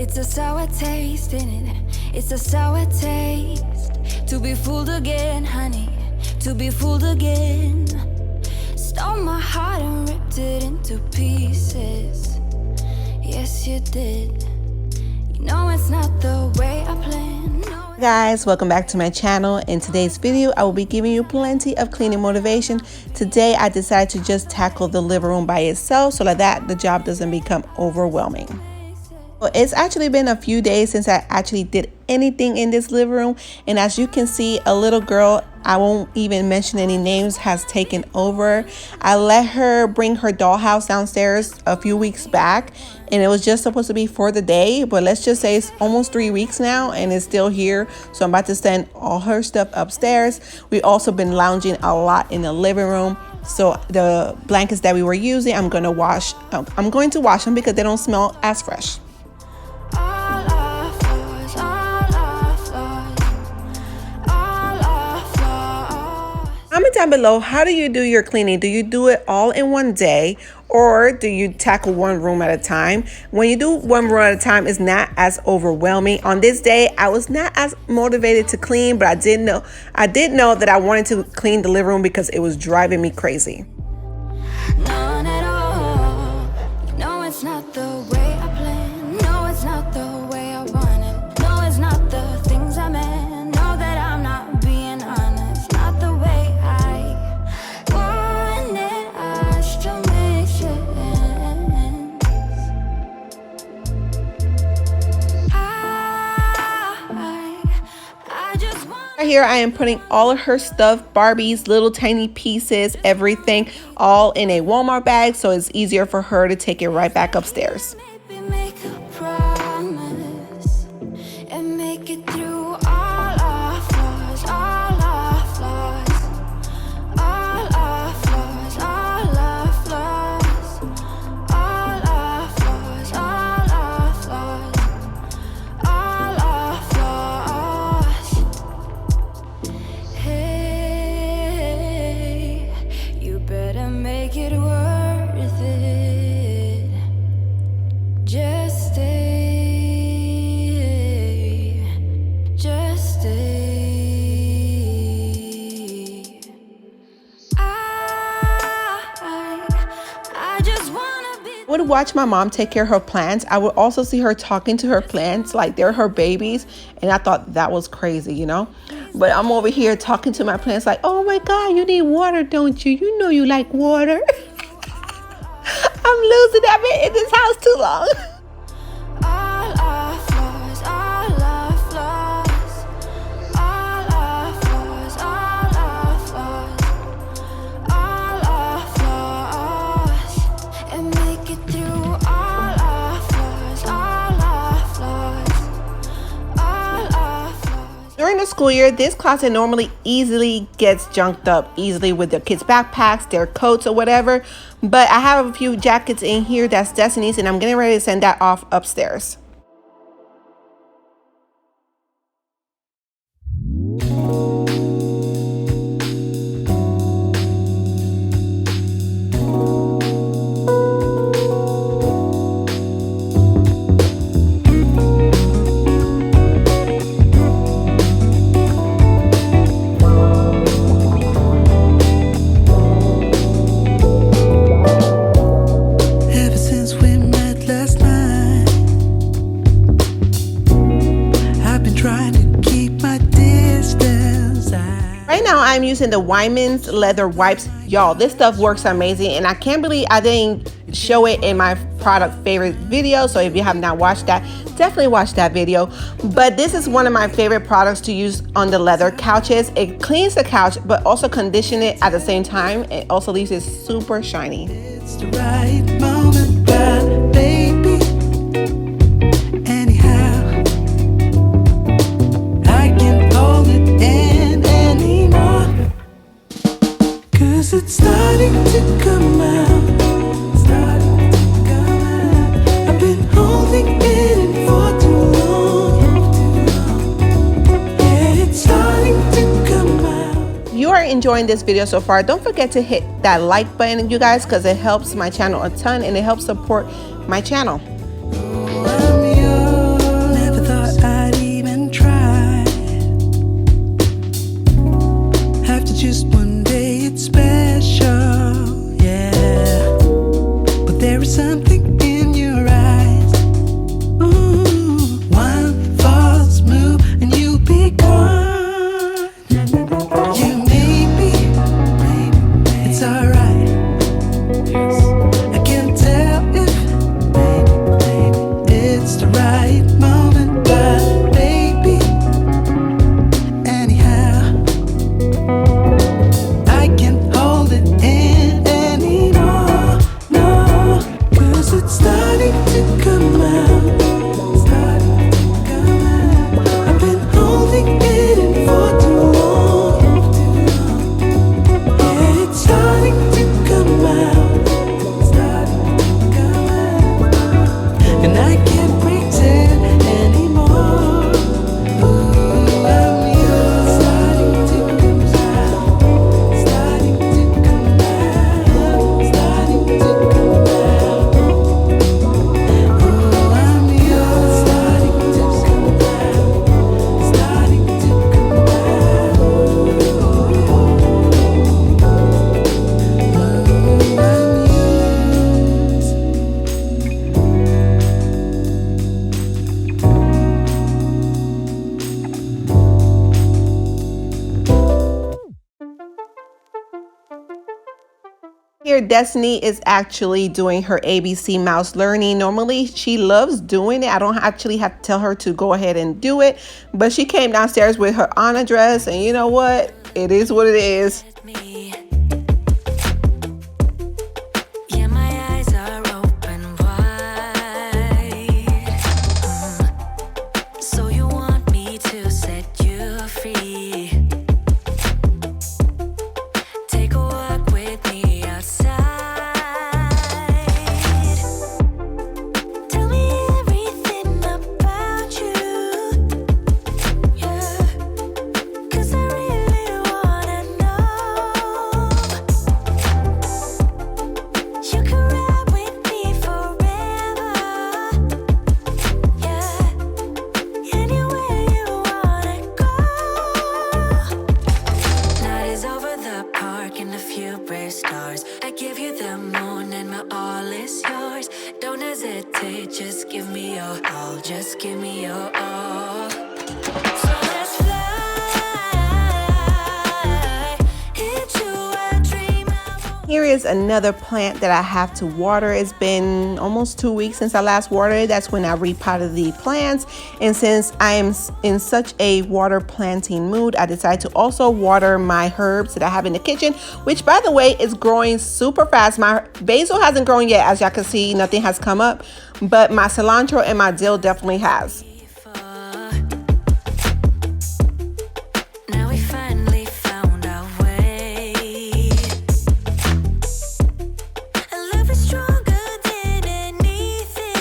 It's a sour taste in it. It's a sour taste. To be fooled again, honey. To be fooled again. Stole my heart and ripped it into pieces. Yes, you did. You know it's not the way I planned. No, guys, welcome back to my channel. In today's video, I will be giving you plenty of cleaning motivation. Today, I decided to just tackle the living room by itself so that the job doesn't become overwhelming. Well, it's actually been a few days since I actually did anything in this living room, and as you can see, a little girl, I won't even mention any names, has taken over. I let her bring her dollhouse downstairs a few weeks back, and it was just supposed to be for the day, but let's just say it's almost 3 weeks now and it's still here. So I'm about to send all her stuff upstairs. We also been lounging a lot in the living room. So the blankets that we were using, I'm going to wash them because they don't smell as fresh. Comment down below, how do you do your cleaning? Do you do it all in one day, or do you tackle one room at a time? When you do one room at a time, it's not as overwhelming. On this day, I was not as motivated to clean, but I did know that I wanted to clean the living room because it was driving me crazy. none at all. No, it's not the way I planned. No, it's not the way I wanted. No, it's not the things I meant. Know that I'm not being honest. Not the way I wanted us to make sense. I just want. Right here, I am putting all of her stuff, Barbies, little tiny pieces, everything, all in a Walmart bag, so it's easier for her to take it right back upstairs. Maybe make a promise and make it through all our flaws, all our flaws, all our flaws, all our flaws, all our flaws, all our flaws, all our flaws. Hey, you better make it worth it. Just stay, just stay. I just wanna be. I would watch my mom take care of her plants. I would also see her talking to her plants like they're her babies, and I thought that was crazy, you know? But I'm over here talking to my plants like, oh my God, you need water, don't you? You know you like water. I'm losing that bit in this house too long. All our flaws, all our flaws, all our flaws, all our flaws, all our flaws, and make it through all our flaws, all our flaws, all our flaws. During the school year, this closet normally easily gets junked up easily with the kids' backpacks, their coats, or whatever. But I have a few jackets in here that's Destiny's, and I'm getting ready to send that off upstairs. I'm using the Wyman's leather wipes. Y'all, this stuff works amazing, and I can't believe I didn't show it in my product favorite video. So if you have not watched that, definitely watch that video. But this is one of my favorite products to use on the leather couches. It cleans the couch but also condition it at the same time. It also leaves it super shiny. It's the right moment, but baby, anyhow, I can't hold it in anymore, 'cause it's starting to come out. I've been holding it in for too long. Yeah, it's starting to come out. You are enjoying this video so far, don't forget to hit that like button, you guys, because it helps my channel a ton and it helps support my channel. I'm yours. There's something in your eyes. Ooh, one false move and you'll be gone. You made me, it's alright. I can't tell if it's the right moment, but baby, anyhow, I can't hold it in anymore, no, 'cause it's starting to come out, starting to come out. I've been holding it in for too long, yeah, it's starting to come out, starting to come out, and I can't pretend anymore. Ooh, I'm yours, starting to come out, starting to come out, starting to come out. Ooh, I'm yours, starting to come out, starting to come out. I'm yours. Here, Destiny is actually doing her ABC mouse learning. Normally, she loves doing it. I don't actually have to tell her to go ahead and do it, but she came downstairs with her Anna dress, and you know what? It is what it is. Me. Yeah, my eyes are open wide. So you want me to set you free? Take a walk with me outside. Tell me everything about you. Yeah, 'cause I really wanna know. You can ride with me forever. Yeah, anywhere you wanna go. Night is over the park and a few brave stars. I give you the moon and my all is yours. Don't hesitate, just give me your all. Just give me your all. So let's fly into a dream. Here is another plant that I have to water. It's been almost 2 weeks since I last watered it. That's when I repotted the plants. And since I am in such a water planting mood, I decided to also water my herbs that I have in the kitchen, which by the way is growing super fast. My basil hasn't grown yet, as y'all can see, nothing has come up, but my cilantro and my dill definitely has. Now we finally found our way. Love is stronger than anything.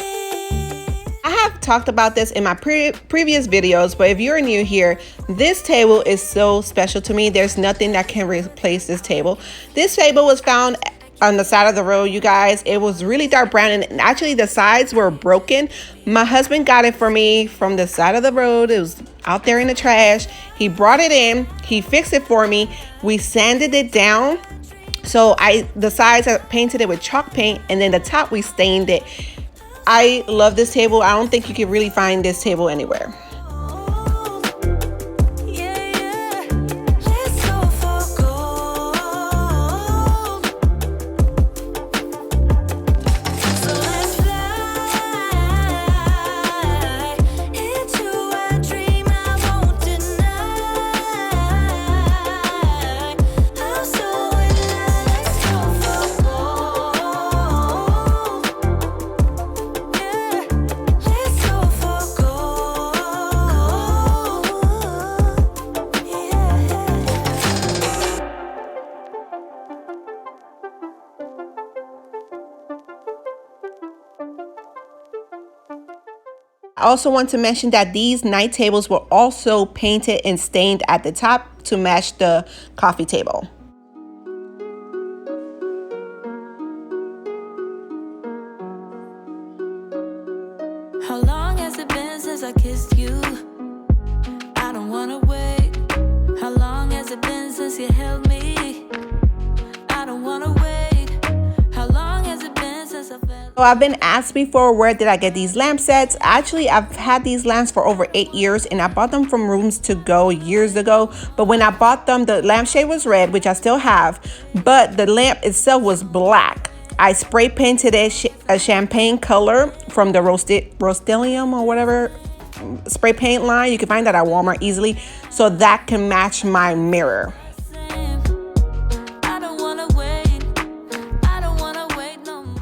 I have talked about this in my previous videos, but if you're new here, this table is so special to me. There's nothing that can replace this table. This table was found on the side of the road, you guys. It was really dark brown, and actually the sides were broken. My husband got it for me from the side of the road. It was out there in the trash. He brought it in, he fixed it for me. We sanded it down. So the sides I painted it with chalk paint, and then the top we stained it. I love this table. I don't think you can really find this table anywhere. Yeah, yeah. Let's go for gold. So let's fly into a dream I won't deny. I'm so in love. Let's go for gold. Yeah, let's go for gold. Yeah. I also want to mention that these night tables were also painted and stained at the top to match the coffee table. How long has it been since I kissed you? I don't wanna wait. How long has it been since you held me? I don't wanna wait. How long has it been since I felt So I've been asked before, where did I get these lamp sets? Actually, I've had these lamps for over 8 years, and I bought them from Rooms to Go years ago. But when I bought them, the lampshade was red, which I still have, but the lamp itself was black. I spray painted it a champagne color from the Rust-Oleum or whatever spray paint line. You can find that at Walmart easily, so that can match my mirror.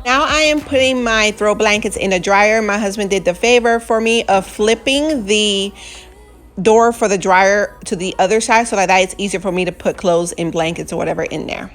Now I am putting my throw blankets in the dryer. My husband did the favor for me of flipping the door for the dryer to the other side, so like that it's easier for me to put clothes and blankets or whatever in there.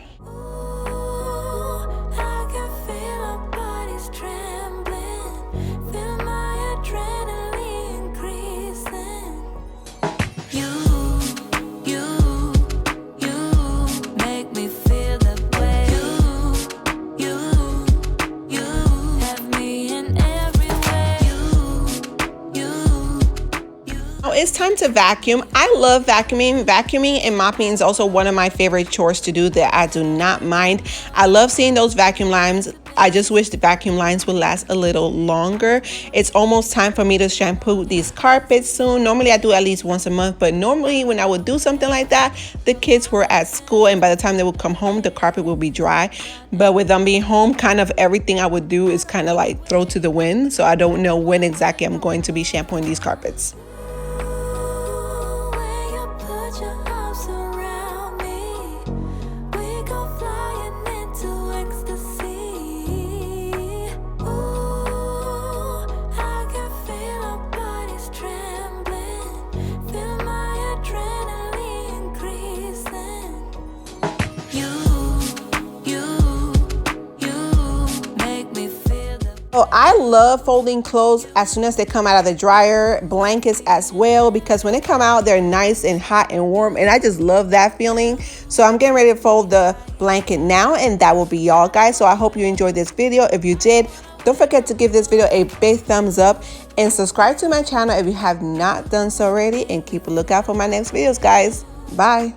It's time to vacuum. I love vacuuming. Vacuuming and mopping is also one of my favorite chores to do that I do not mind. I love seeing those vacuum lines. I just wish the vacuum lines would last a little longer. It's almost time for me to shampoo these carpets soon. Normally I do at least once a month, but normally when I would do something like that, the kids were at school, and by the time they would come home, the carpet will be dry. But with them being home, kind of everything I would do is kind of like throw to the wind. So I don't know when exactly I'm going to be shampooing these carpets. So I love folding clothes as soon as they come out of the dryer, blankets as well, because when they come out, they're nice and hot and warm, and I just love that feeling. So I'm getting ready to fold the blanket now, and that will be all, guys. So I hope you enjoyed this video. If you did, don't forget to give this video a big thumbs up and subscribe to my channel if you have not done so already, and keep a lookout for my next videos, guys. Bye.